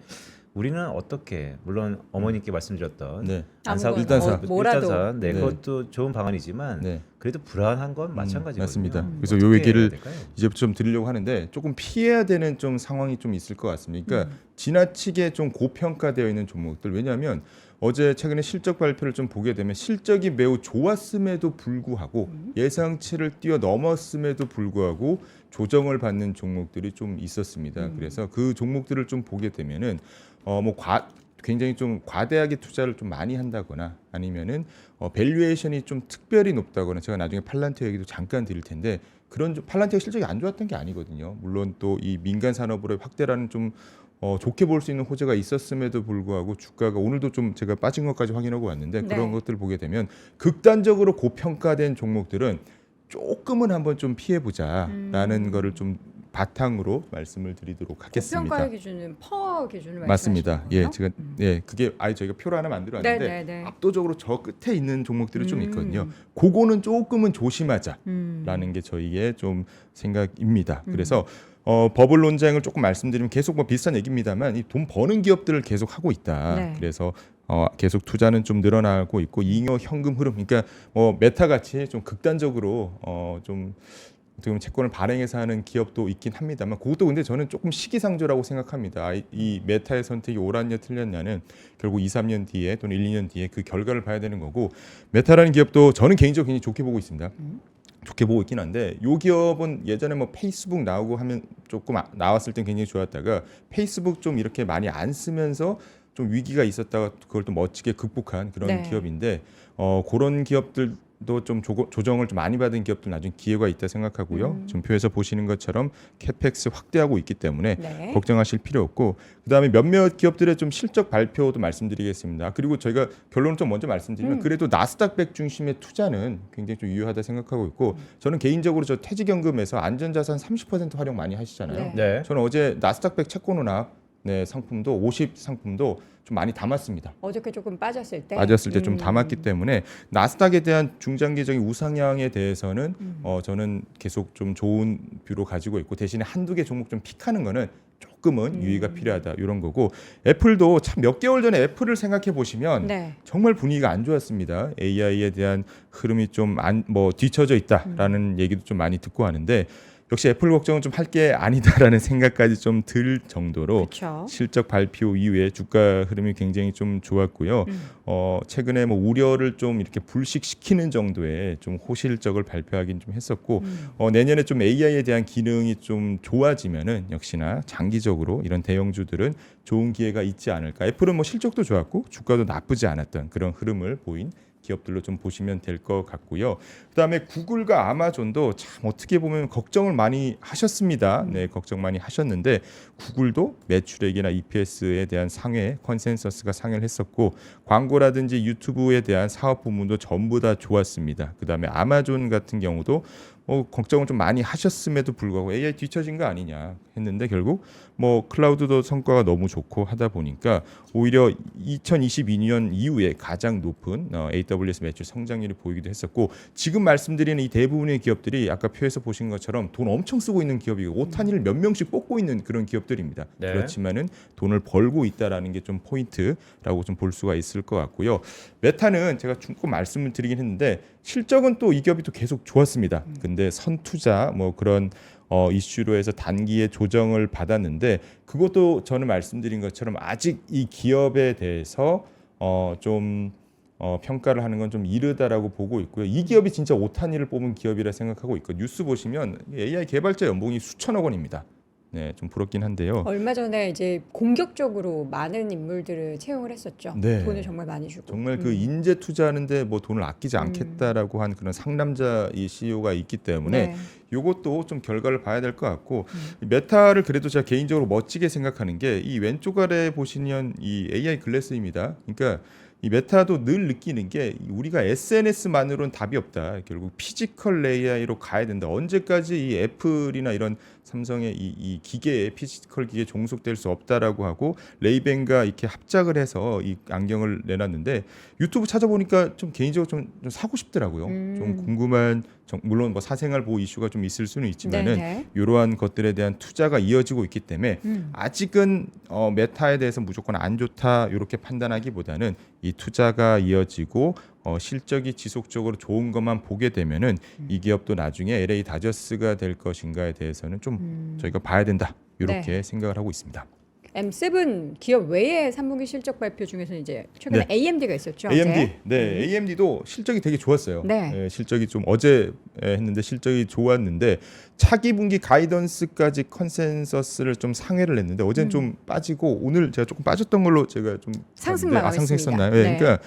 우리는 어떻게 물론 어머니께 말씀드렸던 네. 아무거나, 일단사. 뭐라도. 일단사 네, 네. 그것도 좋은 방안이지만 네. 그래도 불안한 건 마찬가지거든요. 맞습니다. 그래서 어떻게 요 해야 얘기를 될까요? 이제 좀 드리려고 하는데 조금 피해야 되는 좀 상황이 좀 있을 것 같습니다. 그러니까 지나치게 좀 고평가되어 있는 종목들 왜냐하면 어제 최근에 실적 발표를 좀 보게 되면 실적이 매우 좋았음에도 불구하고 예상치를 뛰어넘었음에도 불구하고 조정을 받는 종목들이 좀 있었습니다. 그래서 그 종목들을 좀 보게 되면은 굉장히 좀 과대하게 투자를 좀 많이 한다거나 아니면은 밸류에이션이 좀 특별히 높다거나 제가 나중에 팔란티어 얘기도 잠깐 드릴 텐데 그런 팔란티어 실적이 안 좋았던 게 아니거든요. 물론 또 이 민간 산업으로의 확대라는 좀 좋게 볼 수 있는 호재가 있었음에도 불구하고 주가가 오늘도 좀 제가 빠진 것까지 확인하고 왔는데 네. 그런 것들을 보게 되면 극단적으로 고평가된 종목들은 조금은 한번 좀 피해보자라는 거를 좀 바탕으로 말씀을 드리도록 하겠습니다. 고평가의 기준은 퍼 기준을 맞습니다. 말씀하시는 거예요? 예, 제가 그게 저희가 표를 하나 만들어왔는데 네, 네, 네. 압도적으로 저 끝에 있는 종목들이 좀 있거든요. 그거는 조금은 조심하자라는 게 저희의 좀 생각입니다. 그래서 버블 논쟁을 조금 말씀드리면 계속 뭐 비슷한 얘기입니다만 이 돈 버는 기업들을 계속 하고 있다. 네. 그래서 계속 투자는 좀 늘어나고 있고 잉여 현금 흐름, 그러니까 메타 같이 좀 극단적으로 좀 어떻게 보면 채권을 발행해서 하는 기업도 있긴 합니다만 그것도 근데 저는 조금 시기상조라고 생각합니다. 이 메타의 선택이 옳았냐 틀렸냐는 결국 2, 3년 뒤에 또는 1, 2년 뒤에 그 결과를 봐야 되는 거고 메타라는 기업도 저는 개인적으로 굉장히 좋게 보고 있습니다. 좋게 보고 있긴 한데 이 기업은 예전에 뭐 페이스북 나오고 하면 조금 나왔을 땐 굉장히 좋았다가 페이스북 좀 이렇게 많이 안 쓰면서 좀 위기가 있었다가 그걸 또 멋지게 극복한 그런 네. 기업인데 그런 기업들도 좀 조정을 좀 많이 받은 기업들 나중에 기회가 있다 생각하고요. 지금 표에서 보시는 것처럼 캐펙스 확대하고 있기 때문에 네. 걱정하실 필요 없고 그다음에 몇몇 기업들의 좀 실적 발표도 말씀드리겠습니다. 그리고 저희가 결론을 좀 먼저 말씀드리면 그래도 나스닥 100 중심의 투자는 굉장히 좀 유효하다 생각하고 있고 저는 개인적으로 저 퇴직연금에서 안전자산 30% 활용 많이 하시잖아요. 네. 네. 저는 어제 나스닥 100 채권호납 네, 상품도 50 상품도 좀 많이 담았습니다. 어저께 조금 빠졌을 때 좀 담았기 때문에 나스닥에 대한 중장기적인 우상향에 대해서는 저는 계속 좀 좋은 뷰로 가지고 있고 대신에 한두 개 종목 좀 픽하는 거는 조금은 유의가 필요하다 이런 거고 애플도 참 몇 개월 전에 애플을 생각해 보시면 네. 정말 분위기가 안 좋았습니다. AI에 대한 흐름이 좀 뒤처져 있다라는 얘기도 좀 많이 듣고 하는데 역시 애플 걱정은 좀 할 게 아니다라는 생각까지 좀 들 정도로 그쵸. 실적 발표 이후에 주가 흐름이 굉장히 좀 좋았고요. 최근에 뭐 우려를 좀 이렇게 불식시키는 정도의 좀 호실적을 발표하긴 좀 했었고 내년에 좀 AI에 대한 기능이 좀 좋아지면은 역시나 장기적으로 이런 대형주들은 좋은 기회가 있지 않을까. 애플은 뭐 실적도 좋았고 주가도 나쁘지 않았던 그런 흐름을 보인 기업들로 좀 보시면 될 것 같고요. 그다음에 구글과 아마존도 참 어떻게 보면 걱정을 많이 하셨습니다. 네, 걱정 많이 하셨는데 구글도 매출액이나 EPS에 대한 상회 컨센서스가 상회를 했었고 광고라든지 유튜브에 대한 사업 부문도 전부 다 좋았습니다. 그다음에 아마존 같은 경우도 걱정을 좀 많이 하셨음에도 불구하고 AI 뒤처진 거 아니냐 했는데 결국 뭐 클라우드도 성과가 너무 좋고 하다 보니까 오히려 2022년 이후에 가장 높은 AWS 매출 성장률이 보이기도 했었고 지금 말씀드리는 이 대부분의 기업들이 아까 표에서 보신 것처럼 돈 엄청 쓰고 있는 기업이고 오타니를 몇 명씩 뽑고 있는 그런 기업들입니다. 네. 그렇지만은 돈을 벌고 있다라는 게 좀 포인트라고 좀 볼 수가 있을 것 같고요. 메타는 제가 조금 말씀을 드리긴 했는데 실적은 또 이 기업이 또 계속 좋았습니다. 근데 선투자 뭐 그런 이슈로 해서 단기에 조정을 받았는데 그것도 저는 말씀드린 것처럼 아직 이 기업에 대해서 좀 평가를 하는 건 좀 이르다라고 보고 있고요. 이 기업이 진짜 오타니를 뽑은 기업이라 생각하고 있고 뉴스 보시면 AI 개발자 연봉이 수천억 원입니다. 네, 좀 부럽긴 한데요. 얼마 전에 이제 공격적으로 많은 인물들을 채용을 했었죠. 네. 돈을 정말 많이 주고. 정말 그 인재 투자하는데 뭐 돈을 아끼지 않겠다라고 한 그런 상남자 이 CEO가 있기 때문에 네. 이것도 좀 결과를 봐야 될 것 같고 메타를 그래도 제가 개인적으로 멋지게 생각하는 게 이 왼쪽 아래 보시면 이 AI 글래스입니다. 그러니까 이 메타도 늘 느끼는 게 우리가 SNS만으로는 답이 없다. 결국 피지컬 AI로 가야 된다. 언제까지 이 애플이나 이런 삼성의 이 기계에 피지컬 기계에 종속될 수 없다라고 하고 레이벤과 이렇게 합작을 해서 이 안경을 내놨는데 유튜브 찾아보니까 좀 개인적으로 좀 사고 싶더라고요. 좀 궁금한 물론 뭐 사생활 보호 이슈가 좀 있을 수는 있지만은 네네. 이러한 것들에 대한 투자가 이어지고 있기 때문에 아직은 메타에 대해서 무조건 안 좋다 이렇게 판단하기보다는 이 투자가 이어지고 실적이 지속적으로 좋은 것만 보게 되면은 이 기업도 나중에 LA 다저스가 될 것인가에 대해서는 좀 저희가 봐야 된다 이렇게 네. 생각을 하고 있습니다. M7 기업 외에 3분기 실적 발표 중에서 이제 최근에 AMD가 있었죠. AMD, 어제. 네, AMD도 실적이 되게 좋았어요. 네. 실적이 좀 어제 했는데 실적이 좋았는데 차기 분기 가이던스까지 컨센서스를 좀 상회를 했는데 어제는 좀 빠지고 오늘 제가 조금 빠졌던 걸로 제가 좀 상승만 봤는데, 상승했었나요? 있습니다. 네. 그러니까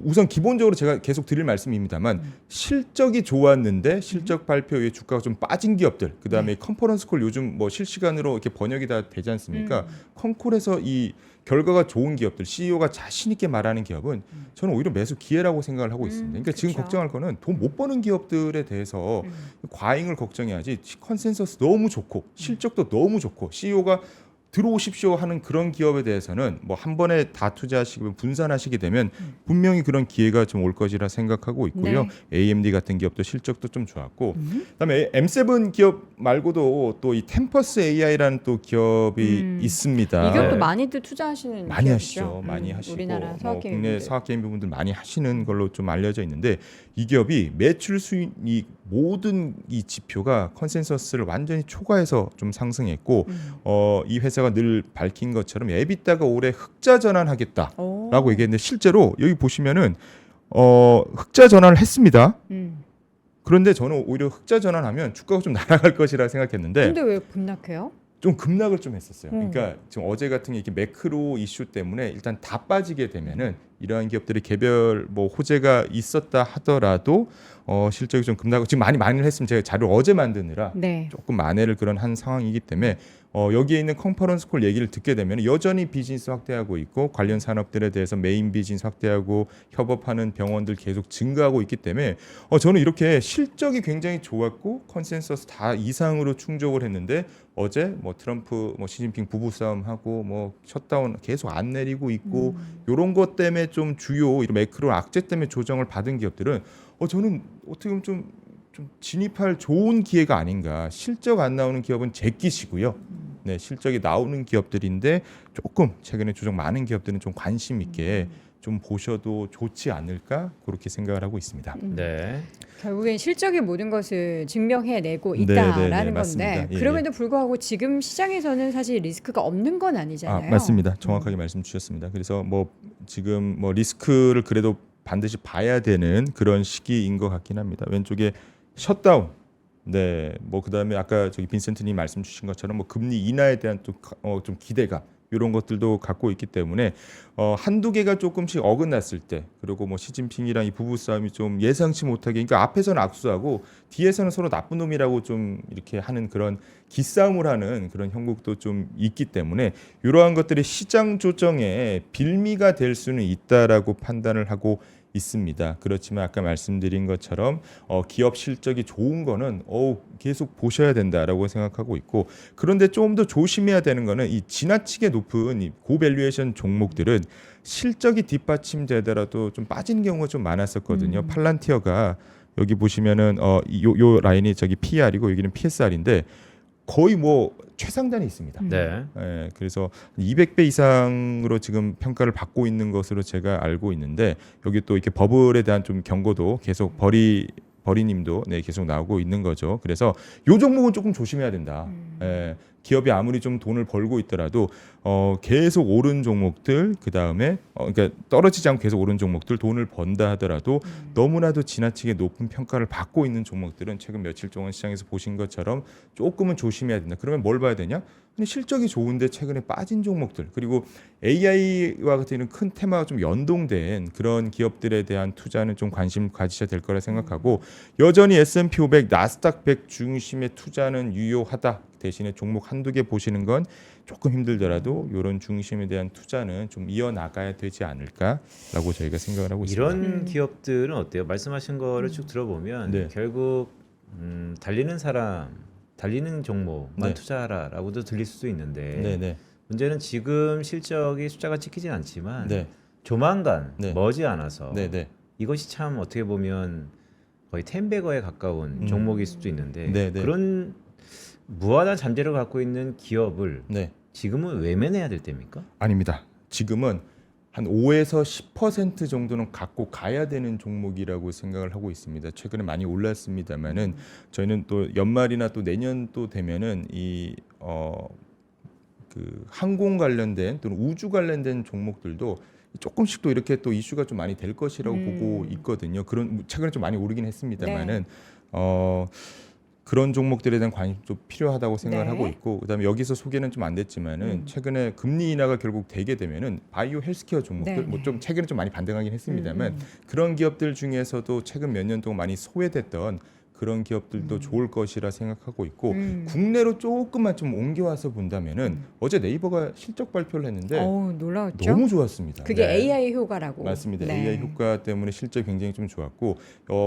우선 기본적으로 제가 계속 드릴 말씀입니다만 실적이 좋았는데 실적 발표 이후에 주가가 좀 빠진 기업들 그다음에 컨퍼런스 콜 요즘 뭐 실시간으로 이렇게 번역이 다 되지 않습니까? 컨콜에서 이 결과가 좋은 기업들 CEO가 자신 있게 말하는 기업은 저는 오히려 매수 기회라고 생각을 하고 있습니다. 그러니까 지금 그쵸. 걱정할 거는 돈 못 버는 기업들에 대해서 과잉을 걱정해야지 컨센서스 너무 좋고 실적도 너무 좋고 CEO가 들어오십시오 하는 그런 기업에 대해서는 뭐 한 번에 다 투자하시고 분산하시게 되면 분명히 그런 기회가 좀 올 것이라 생각하고 있고요. 네. AMD 같은 기업도 실적도 좀 좋았고 그다음에 M7 기업 말고도 또 이 템퍼스 AI라는 또 기업이 있습니다. 이 기업도 네. 많이들 투자하시는 많이 기업이죠. 하시죠. 많이 하시고 우리나라 뭐 사학개미 국내 사학개미 부분들 많이 하시는 걸로 좀 알려져 있는데 이 기업이 매출 수익이 모든 이 지표가 컨센서스를 완전히 초과해서 좀 상승했고 이 회사가 늘 밝힌 것처럼 에비타가 올해 흑자 전환하겠다라고 얘기했는데 실제로 여기 보시면은 흑자 전환을 했습니다. 그런데 저는 오히려 흑자 전환하면 주가가 좀 날아갈 것이라 생각했는데 근데 왜 급락해요? 좀 급락을 좀 했었어요. 그러니까 지금 어제 같은 이렇게 매크로 이슈 때문에 일단 다 빠지게 되면은 이러한 기업들이 개별 뭐 호재가 있었다 하더라도 실적이 좀 급락하고 지금 많이 했으면 제가 자료 어제 만드느라 네. 조금 만회를 그런 한 상황이기 때문에 여기에 있는 컨퍼런스 콜 얘기를 듣게 되면 여전히 비즈니스 확대하고 있고 관련 산업들에 대해서 메인 비즈니스 확대하고 협업하는 병원들 계속 증가하고 있기 때문에 저는 이렇게 실적이 굉장히 좋았고 컨센서스 다 이상으로 충족을 했는데 어제 뭐 트럼프 시진핑 부부싸움하고 뭐 셧다운 계속 안 내리고 있고 이런 것 때문에 좀 주요 이런 매크로 악재 때문에 조정을 받은 기업들은 저는 어떻게 보면 좀 진입할 좋은 기회가 아닌가. 실적 안 나오는 기업은 제끼시고요. 네, 실적이 나오는 기업들인데 조금 최근에 조정 많은 기업들은 좀 관심 있게 좀 보셔도 좋지 않을까 그렇게 생각을 하고 있습니다. 네. 결국엔 실적이 모든 것을 증명해내고 네, 있다라는 네, 네, 건데 맞습니다. 예, 그럼에도 불구하고 지금 시장에서는 사실 리스크가 없는 건 아니잖아요. 맞습니다. 정확하게 말씀 주셨습니다. 그래서 뭐 지금 뭐 리스크를 그래도 반드시 봐야 되는 그런 시기인 것 같긴 합니다. 왼쪽에 셧다운. 네, 뭐 그다음에 아까 저기 빈센트님 말씀 주신 것처럼 뭐 금리 인하에 대한 또 좀 기대감 이런 것들도 갖고 있기 때문에 한두 개가 조금씩 어긋났을 때 그리고 뭐 시진핑이랑 이 부부 싸움이 좀 예상치 못하게 그러니까 앞에서는 악수하고 뒤에서는 서로 나쁜 놈이라고 좀 이렇게 하는 그런 기싸움을 하는 그런 형국도 좀 있기 때문에 이러한 것들이 시장 조정에 빌미가 될 수는 있다라고 판단을 하고 있습니다. 그렇지만 아까 말씀드린 것처럼 기업 실적이 좋은 거는 계속 보셔야 된다라고 생각하고 있고 그런데 좀 더 조심해야 되는 거는 이 지나치게 높은 이 고밸류에이션 종목들은 실적이 뒷받침되더라도 좀 빠진 경우가 좀 많았었거든요. 팔란티어가 여기 보시면은 요 라인이 저기 PR이고 여기는 PSR인데 거의 뭐 최상단에 있습니다. 네. 예, 그래서 200배 이상으로 지금 평가를 받고 있는 것으로 제가 알고 있는데 여기 또 이렇게 버블에 대한 좀 경고도 계속 버리님도 계속 나오고 있는 거죠. 그래서 요 종목은 조금 조심해야 된다. 예, 기업이 아무리 좀 돈을 벌고 있더라도 계속 오른 종목들 그 다음에 그러니까 떨어지지 않고 계속 오른 종목들 돈을 번다 하더라도 너무나도 지나치게 높은 평가를 받고 있는 종목들은 최근 며칠 동안 시장에서 보신 것처럼 조금은 조심해야 된다. 그러면 뭘 봐야 되냐? 근데 실적이 좋은데 최근에 빠진 종목들 그리고 AI와 같은 큰 테마가 좀 연동된 그런 기업들에 대한 투자는 좀 관심 가지셔야 될 거라 생각하고 여전히 S&P 500, 나스닥 100 중심의 투자는 유효하다. 대신에 종목 한두 개 보시는 건 조금 힘들더라도 이런 중심에 대한 투자는 좀 이어나가야 되지 않을까라고 저희가 생각을 하고 있습니다. 이런 기업들은 어때요? 말씀하신 거를 쭉 들어보면 네. 결국 달리는 사람, 달리는 종목만 네. 투자하라라고도 들릴 수도 있는데 네네. 문제는 지금 실적이 숫자가 찍히진 않지만 네. 조만간 네. 머지않아서 네네. 이것이 참 어떻게 보면 거의 텐베거에 가까운 종목일 수도 있는데 네네. 그런 무한한 잠재력을 갖고 있는 기업을 네. 지금은 외면해야 될 때입니까? 아닙니다. 지금은 한 5에서 10% 정도는 갖고 가야 되는 종목이라고 생각을 하고 있습니다. 최근에 많이 올랐습니다만은 저희는 또 연말이나 또 내년 또 되면은 그 항공 관련된 또는 우주 관련된 종목들도 조금씩 또 이렇게 또 이슈가 좀 많이 될 것이라고 보고 있거든요. 그런 최근에 좀 많이 오르긴 했습니다만은 그런 종목들에 대한 관심도 필요하다고 생각을 네. 하고 있고 그다음에 여기서 소개는 좀 안 됐지만은 최근에 금리 인하가 결국 되게 되면은 바이오 헬스케어 종목들 네. 뭐 좀 최근에 좀 많이 반등하긴 했습니다만 그런 기업들 중에서도 최근 몇 년 동안 많이 소외됐던 그런 기업들도 좋을 것이라 생각하고 있고 국내로 조금만 좀 옮겨와서 본다면은 어제 네이버가 실적 발표를 했는데 놀라웠죠. 너무 좋았습니다. 그게 네. AI 효과라고. 맞습니다. 네. AI 효과 때문에 실적 굉장히 좀 좋았고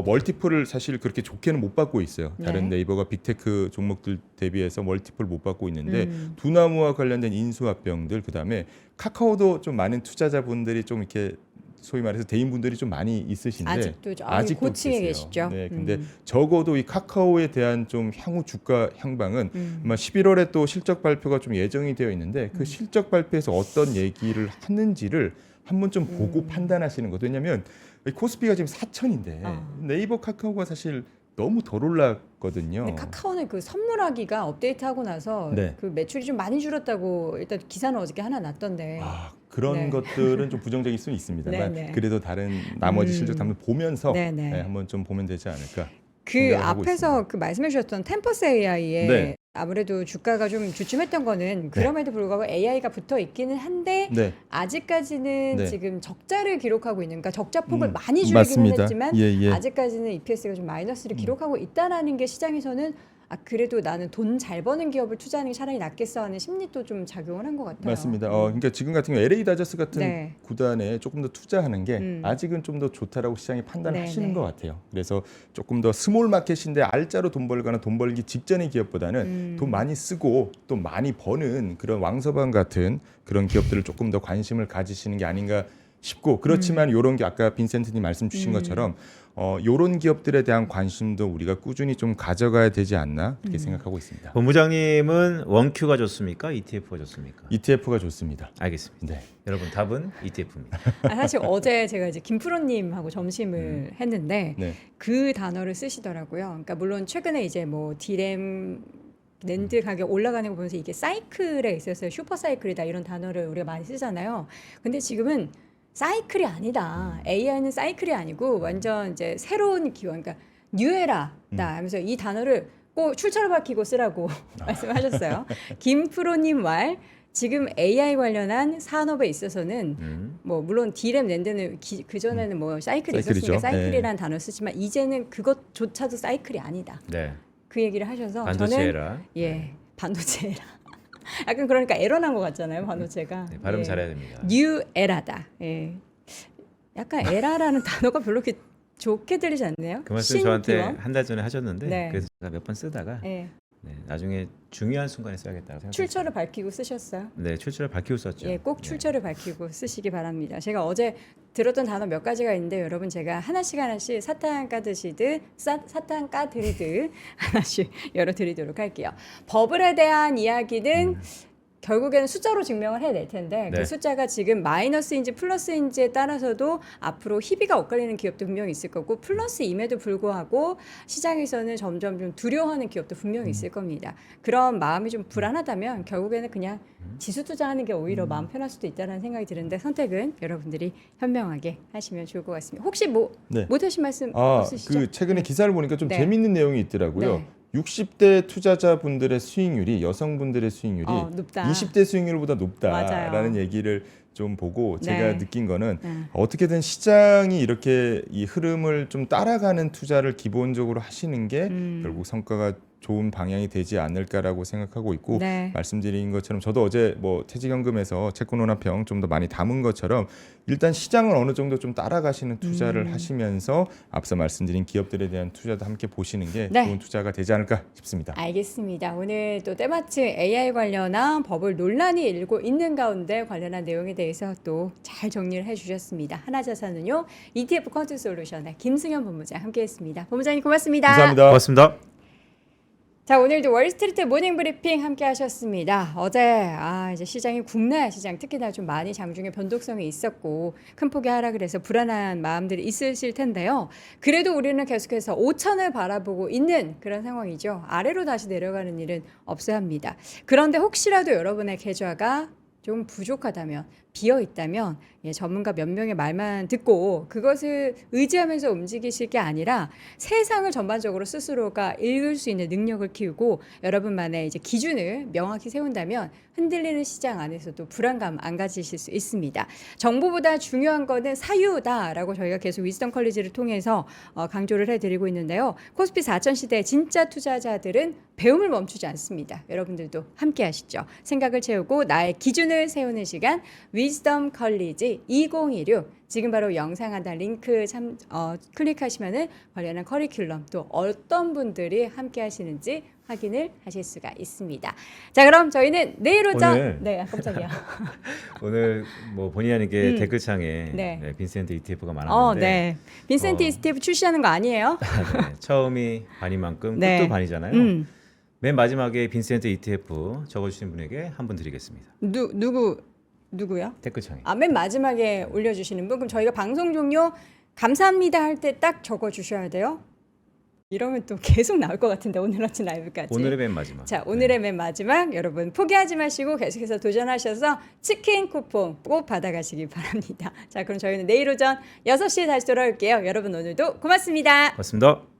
멀티플을 사실 그렇게 좋게는 못 받고 있어요. 다른 네. 네이버가 빅테크 종목들 대비해서 멀티플 못 받고 있는데 두나무와 관련된 인수합병들 그다음에 카카오도 좀 많은 투자자분들이 좀 이렇게 소위 말해서 대인분들이 좀 많이 있으신데 아직도 고층에 계시죠. 네, 근데 적어도 이 카카오에 대한 좀 향후 주가 향방은 아마 11월에 또 실적 발표가 좀 예정이 되어 있는데 그 실적 발표에서 어떤 얘기를 하는지를 한번 좀 보고 판단하시는 것. 왜냐하면 코스피가 지금 4천인데 네이버 카카오가 사실 너무 덜 올랐거든요. 근데 카카오는 그 선물하기가 업데이트하고 나서 네. 그 매출이 좀 많이 줄었다고 일단 기사는 어저께 하나 났던데. 그런 네. 것들은 좀 부정적일 수는 있습니다만 네, 네. 그래도 다른 나머지 실적 한번 보면서 네, 네. 한번 좀 보면 되지 않을까. 그 생각을 하고 앞에서 있습니다. 그 말씀해 주셨던 템퍼스 AI에 네. 아무래도 주가가 좀 주춤했던 거는 그럼에도 불구하고 AI가 붙어 있기는 한데 네. 아직까지는 네. 지금 적자를 기록하고 있는 그러니까 적자 폭을 많이 줄이기는 맞습니다. 했지만 예, 예. 아직까지는 EPS가 좀 마이너스를 기록하고 있다라는 게 시장에서는 그래도 나는 돈 잘 버는 기업을 투자하는 게 차라리 낫겠어 하는 심리도 좀 작용을 한 것 같아요. 맞습니다. 그러니까 지금 같은 경우 LA 다저스 같은 네. 구단에 조금 더 투자하는 게 아직은 좀 더 좋다라고 시장이 판단을 네, 하시는 네. 것 같아요. 그래서 조금 더 스몰 마켓인데 알짜로 돈 벌거나 돈 벌기 직전의 기업보다는 돈 많이 쓰고 또 많이 버는 그런 왕서방 같은 그런 기업들을 조금 더 관심을 가지시는 게 아닌가 싶고, 그렇지만 이런 게 아까 빈센트님 말씀 주신 것처럼 이런 기업들에 대한 관심도 우리가 꾸준히 좀 가져가야 되지 않나 이렇게 생각하고 있습니다. 본부장님은 원큐가 좋습니까? ETF가 좋습니까? ETF가 좋습니다. 알겠습니다. 네. 여러분 답은 ETF입니다. 사실 어제 제가 이제 김프로님하고 점심을 했는데 네. 그 단어를 쓰시더라고요. 그러니까 물론 최근에 이제 뭐 디램 낸드 가격 올라가는 거 보면서 이게 사이클에 있어서 슈퍼 사이클이다 이런 단어를 우리가 많이 쓰잖아요. 근데 지금은 사이클이 아니다. AI는 사이클이 아니고 완전 이제 새로운 기원, 그러니까 뉴에라다 하면서 이 단어를 꼭 출처를 밝히고 쓰라고 말씀하셨어요. 김프로님 말 지금 AI 관련한 산업에 있어서는 뭐 물론 디램 낸드는 그 전에는 뭐 사이클이 사이클이죠. 있었으니까 사이클이라는 단어 쓰지만 이제는 그것조차도 사이클이 아니다. 네. 그 얘기를 하셔서 반도체 저는 에라. 반도체 에라. 약간 그러니까 에러 난 것 같잖아요, 반도체가. 네, 발음 잘해야 됩니다. 뉴 에라다. 예. 약간 에라라는 단어가 별로 이렇게 좋게 들리지 않네요. 그 말씀 저한테 신기원? 한 달 전에 하셨는데 네. 그래서 제가 몇 번 쓰다가 예. 네, 나중에 중요한 순간에 써야겠다고 생각했어요. 출처를 밝히고 쓰셨어요? 네, 출처를 밝히고 썼죠. 예, 꼭 출처를 밝히고 쓰시기 바랍니다. 제가 어제 들었던 단어 몇 가지가 있는데 여러분 제가 하나씩 사탕 까드시듯 사탕 까드리듯 하나씩 열어드리도록 할게요. 버블에 대한 이야기는 결국에는 숫자로 증명을 해낼 텐데 네. 그 숫자가 지금 마이너스인지 플러스인지에 따라서도 앞으로 희비가 엇갈리는 기업도 분명히 있을 거고 플러스임에도 불구하고 시장에서는 점점 좀 두려워하는 기업도 분명히 있을 겁니다. 그런 마음이 좀 불안하다면 결국에는 그냥 지수 투자하는 게 오히려 마음 편할 수도 있다는 생각이 드는데 선택은 여러분들이 현명하게 하시면 좋을 것 같습니다. 혹시 네. 못 하신 말씀 없으시죠? 그 최근에 기사를 보니까 좀 네. 재밌는 내용이 있더라고요. 네. 60대 투자자분들의 수익률이 여성분들의 수익률이 높다. 20대 수익률보다 높다라는 맞아요. 얘기를 좀 보고 네. 제가 느낀 거는 네. 어떻게든 시장이 이렇게 이 흐름을 좀 따라가는 투자를 기본적으로 하시는 게 결국 성과가 좋은 방향이 되지 않을까라고 생각하고 있고, 네. 말씀드린 것처럼 저도 어제 뭐 퇴직연금에서 채권원화평 좀 더 많이 담은 것처럼 일단 시장을 어느 정도 좀 따라가시는 투자를 하시면서 앞서 말씀드린 기업들에 대한 투자도 함께 보시는 게 네. 좋은 투자가 되지 않을까 싶습니다. 알겠습니다. 오늘 또 때마침 AI 관련한 버블 논란이 일고 있는 가운데 관련한 내용에 대해서 또 잘 정리를 해주셨습니다. 하나자산은요 ETF 퀀트 솔루션의 김승현 본부장 함께했습니다. 본부장님 고맙습니다. 감사합니다. 고맙습니다. 자, 오늘도 월스트리트 모닝 브리핑 함께 하셨습니다. 어제 이제 시장이 국내 시장 특히나 좀 많이 장중에 변동성이 있었고 큰 폭의 하락을 해서 불안한 마음들이 있으실 텐데요. 그래도 우리는 계속해서 5천을 바라보고 있는 그런 상황이죠. 아래로 다시 내려가는 일은 없어야 합니다. 그런데 혹시라도 여러분의 계좌가 좀 부족하다면 비어 있다면 전문가 몇 명의 말만 듣고 그것을 의지하면서 움직이실 게 아니라 세상을 전반적으로 스스로가 읽을 수 있는 능력을 키우고 여러분만의 이제 기준을 명확히 세운다면 흔들리는 시장 안에서도 불안감 안 가지실 수 있습니다. 정보보다 중요한 거는 사유다라고 저희가 계속 위즈덤 컬리지를 통해서 강조를 해드리고 있는데요. 코스피 4000 시대 진짜 투자자들은 배움을 멈추지 않습니다. 여러분들도 함께 하시죠. 생각을 채우고 나의 기준을 세우는 시간 위즈덤 컬리지 2016 지금 바로 영상 하단 링크 클릭하시면은 관련한 커리큘럼 또 어떤 분들이 함께 하시는지 확인을 하실 수가 있습니다. 자, 그럼 저희는 내일 오전 깜짝이야. 오늘 뭐 본의 아니게 댓글창에 네. 빈센트 ETF가 많았는데 네. 빈센트 ETF 출시하는 거 아니에요? 네, 처음이 반이만큼 네. 끝도 반이잖아요. 맨 마지막에 빈센트 ETF 적어주신 분에게 한 분 드리겠습니다. 누구요? 댓글창에. 맨 마지막에 올려주시는 분. 그럼 저희가 방송 종료 감사합니다 할 때 딱 적어주셔야 돼요. 이러면 또 계속 나올 것 같은데 오늘 아침 라이브까지. 오늘의 맨 마지막. 자, 오늘의 맨 마지막 여러분 포기하지 마시고 계속해서 도전하셔서 치킨 쿠폰 꼭 받아가시기 바랍니다. 자, 그럼 저희는 내일 오전 6시에 다시 돌아올게요. 여러분 오늘도 고맙습니다. 고맙습니다.